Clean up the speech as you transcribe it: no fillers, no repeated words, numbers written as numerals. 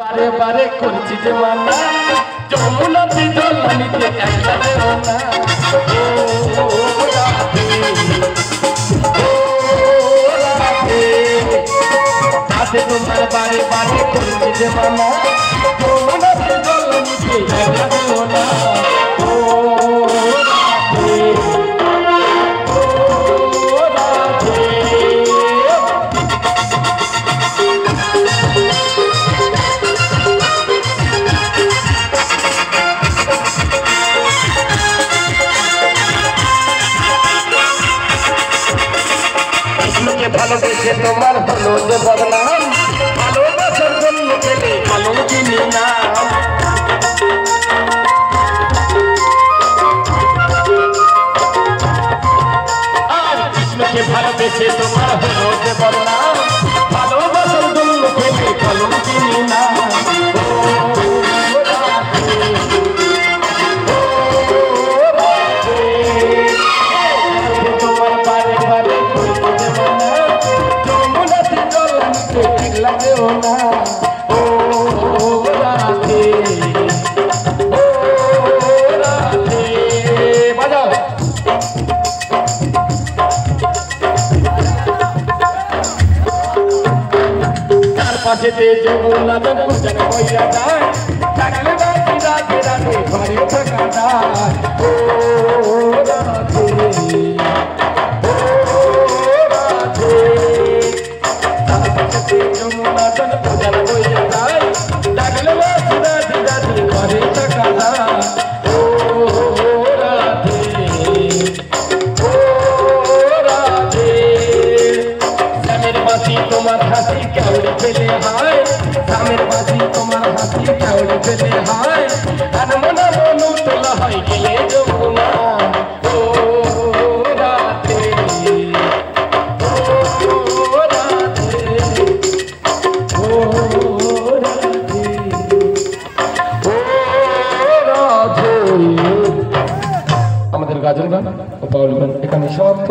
বারে বারে করছি যে মানা যমুনাতে জল নিতে একসাথে না তাতে তোমার বারে বারে করছি যে মানা যমুনাতে জল নিতে একসাথে না ভালোবেসে তোমার হলো যে বদনাম ভালোবাসার জন্য পেলে ভালো চিনি না আর কৃষ্ণকে ভালোবেসে তোমার হলো যে বদনাম ভালোবাসার জন্য পেলে ভালো চিনি না পাশেতে যমুনা পূজন হইয়া যায় থাকলে বাকি রাতে রাতে ঘরে থাকা যায় ও রাধে তার পাশেতে যমুনা পূজন হইয়া যায় থাকলে বাকি রাতে রাতে ঘরে থাকা যায় ও রাধে শ্যামের বাসি তোমার হাসি কেউড়ে ফেলে হায় শ্যামের বাসি তোমার হাসি কেউড়ে ফেলে হায় আর মনে মনু তোলা হয় গেলে যমুনা ও রাধে ও রাধে ও রাধে ও রাধে। আমাদের গাজন গান ও বাউল গান এখানে সমাপ্ত।